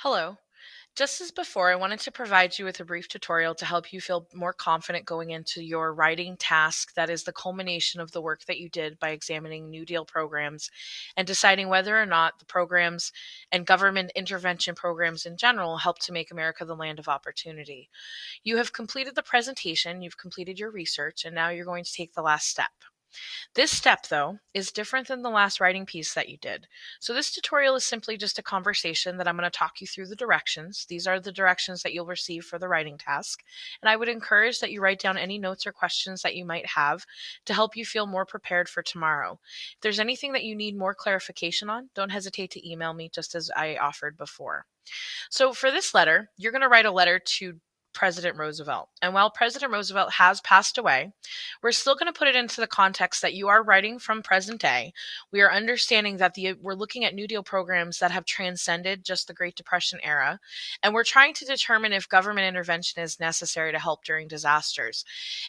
Hello. Just as before, I wanted to provide you with a brief tutorial to help you feel more confident going into your writing task that is the culmination of the work that you did by examining New Deal programs and deciding whether or not the programs and government intervention programs in general help to make America the land of opportunity. You have completed the presentation, you've completed your research, and now you're going to take the last step. This step, though, is different than the last writing piece that you did. So this tutorial is simply just a conversation that I'm going to talk you through the directions. These are the directions that you'll receive for the writing task. And I would encourage that you write down any notes or questions that you might have to help you feel more prepared for tomorrow. If there's anything that you need more clarification on, don't hesitate to email me just as I offered before. So for this letter, you're going to write a letter to President Roosevelt. And while President Roosevelt has passed away, we're still going to put it into the context that you are writing from present day. We are understanding that we're looking at New Deal programs that have transcended just the Great Depression era, and we're trying to determine if government intervention is necessary to help during disasters.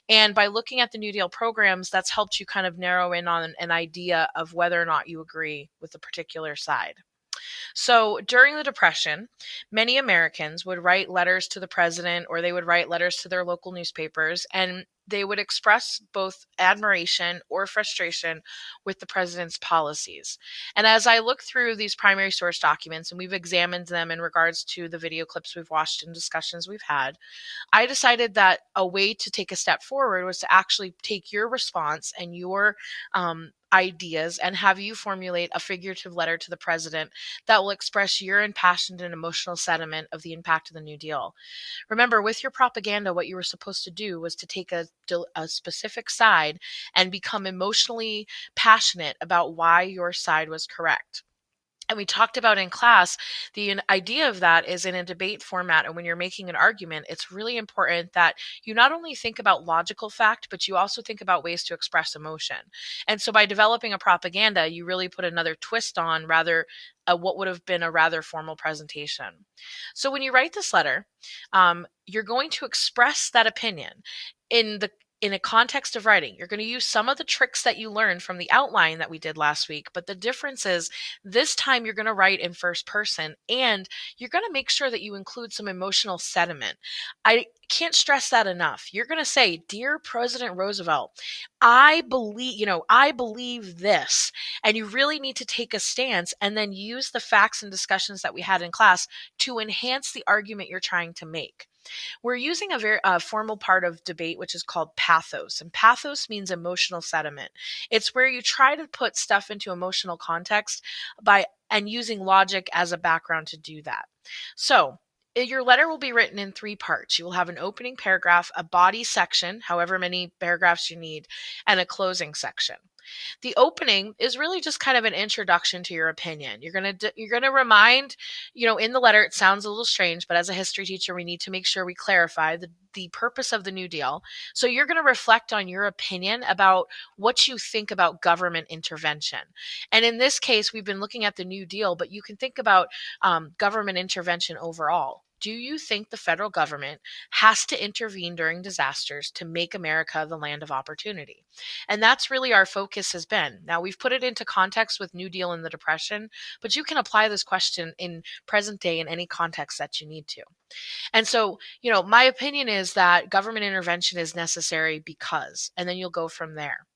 And by looking at the New Deal programs, that's helped you kind of narrow in on an idea of whether or not you agree with a particular side. So during the Depression, many Americans would write letters to the president or they would write letters to their local newspapers, and they would express both admiration or frustration with the president's policies. And as I look through these primary source documents, and we've examined them in regards to the video clips we've watched and discussions we've had, I decided that a way to take a step forward was to actually take your response and your ideas and have you formulate a figurative letter to the president that will express your impassioned and emotional sentiment of the impact of the New Deal. Remember, with your propaganda, what you were supposed to do was to take a specific side and become emotionally passionate about why your side was correct. And we talked about in class, the idea of that is in a debate format. And when you're making an argument, it's really important that you not only think about logical fact, but you also think about ways to express emotion. And so by developing a propaganda, you really put another twist on rather what would have been a rather formal presentation. So when you write this letter, you're going to express that opinion in the in a context of writing. You're going to use some of the tricks that you learned from the outline that we did last week, but the difference is this time you're going to write in first person and you're going to make sure that you include some emotional sentiment. I can't stress that enough. You're going to say, "Dear President Roosevelt, I believe this." And you really need to take a stance and then use the facts and discussions that we had in class to enhance the argument you're trying to make. We're using a very formal part of debate, which is called pathos. And pathos means emotional sentiment. It's where you try to put stuff into emotional context by and using logic as a background to do that. So, your letter will be written in three parts. You will have an opening paragraph, a body section, however many paragraphs you need, and a closing section. The opening is really just kind of an introduction to your opinion. You're going to remind, in the letter it sounds a little strange, but as a history teacher we need to make sure we clarify the purpose of the New Deal. So you're going to reflect on your opinion about what you think about government intervention. And in this case, we've been looking at the New Deal, but you can think about government intervention overall. Do you think the federal government has to intervene during disasters to make America the land of opportunity? And that's really our focus has been. Now, we've put it into context with New Deal and the Depression, but you can apply this question in present day in any context that you need to. And so, my opinion is that government intervention is necessary because, and then you'll go from there.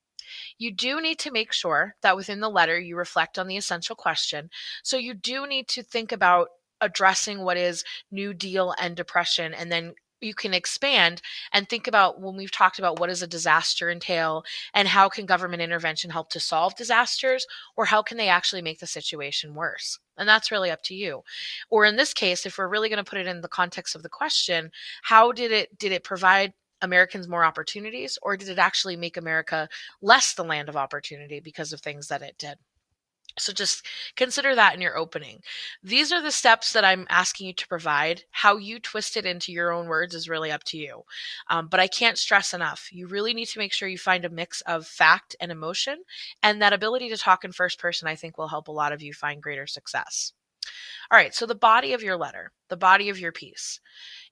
You do need to make sure that within the letter you reflect on the essential question. So you do need to think about addressing what is New Deal and depression, and then you can expand and think about when we've talked about what does a disaster entail and how can government intervention help to solve disasters, or how can they actually make the situation worse. And that's really up to you. Or in this case, if we're really going to put it in the context of the question, how did it provide Americans more opportunities, or did it actually make America less the land of opportunity because of things that it did? So just consider that in your opening. These are the steps that I'm asking you to provide. How you twist it into your own words is really up to you. But I can't stress enough. You really need to make sure you find a mix of fact and emotion. And that ability to talk in first person, I think, will help a lot of you find greater success. All right, so the body of your letter, the body of your piece.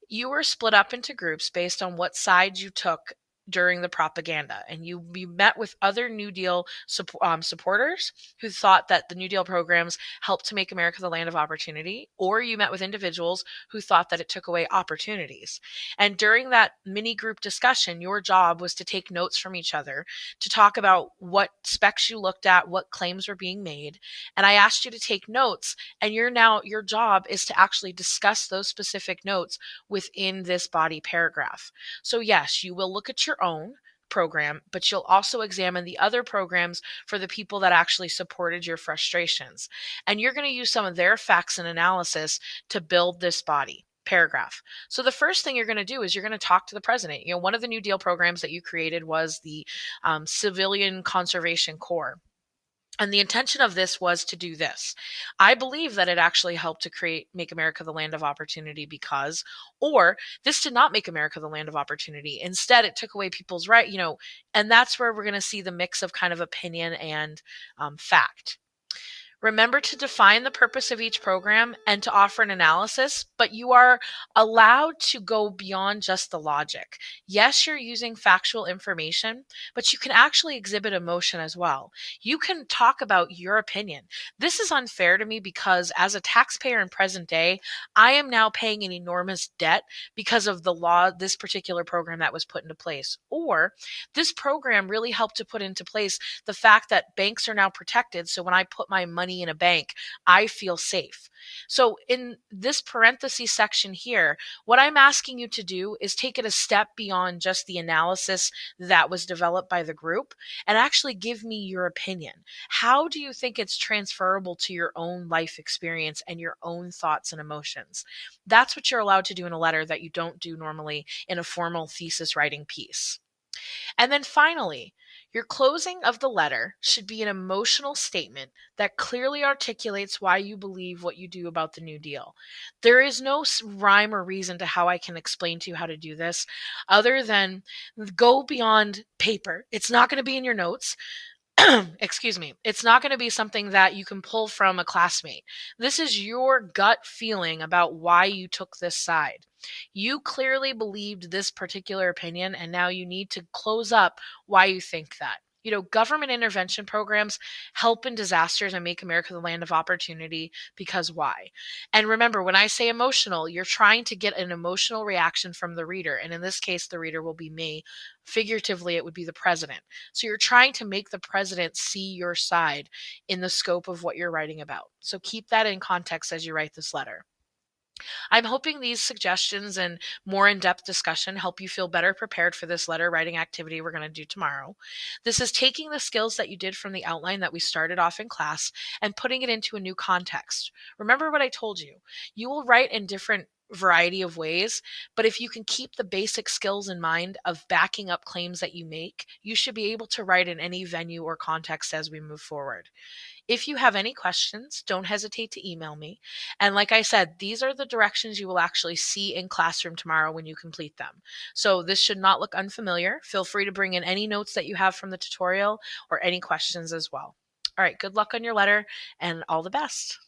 You were split up into groups based on what side you took during the propaganda, and you met with other New Deal supporters who thought that the New Deal programs helped to make America the land of opportunity, or you met with individuals who thought that it took away opportunities. And during that mini group discussion, your job was to take notes from each other, to talk about what specs you looked at, what claims were being made. And I asked you to take notes, and your job is to actually discuss those specific notes within this body paragraph. So yes, you will look at your own program, but you'll also examine the other programs for the people that actually supported your frustrations. And you're going to use some of their facts and analysis to build this body paragraph. So the first thing you're going to do is you're going to talk to the president. One of the New Deal programs that you created was the Civilian Conservation Corps. And the intention of this was to do this. I believe that it actually helped to make America the land of opportunity because, or this did not make America the land of opportunity. Instead, it took away people's right, and that's where we're going to see the mix of kind of opinion and fact. Remember to define the purpose of each program and to offer an analysis, but you are allowed to go beyond just the logic. Yes, you're using factual information, but you can actually exhibit emotion as well. You can talk about your opinion. This is unfair to me because as a taxpayer in present day, I am now paying an enormous debt because of the law, this particular program that was put into place. Or this program really helped to put into place the fact that banks are now protected. So when I put my money in a bank, I feel safe. So in this parenthesis section here, what I'm asking you to do is take it a step beyond just the analysis that was developed by the group and actually give me your opinion. How do you think it's transferable to your own life experience and your own thoughts and emotions? That's what you're allowed to do in a letter that you don't do normally in a formal thesis writing piece. And then finally, your closing of the letter should be an emotional statement that clearly articulates why you believe what you do about the New Deal. There is no rhyme or reason to how I can explain to you how to do this other than go beyond paper. It's not going to be in your notes. Excuse me, it's not going to be something that you can pull from a classmate. This is your gut feeling about why you took this side. You clearly believed this particular opinion, and now you need to close up why you think that. Government intervention programs help in disasters and make America the land of opportunity because why? And remember, when I say emotional, you're trying to get an emotional reaction from the reader. And in this case, the reader will be me. Figuratively, it would be the president. So you're trying to make the president see your side in the scope of what you're writing about. So keep that in context as you write this letter. I'm hoping these suggestions and more in depth discussion help you feel better prepared for this letter writing activity we're going to do tomorrow. This is taking the skills that you did from the outline that we started off in class and putting it into a new context. Remember what I told you. You will write in different variety of ways, but if you can keep the basic skills in mind of backing up claims that you make, you should be able to write in any venue or context as we move forward. If you have any questions, don't hesitate to email me. And like I said, these are the directions you will actually see in classroom tomorrow when you complete them. So this should not look unfamiliar. Feel free to bring in any notes that you have from the tutorial or any questions as well. All right, good luck on your letter and all the best.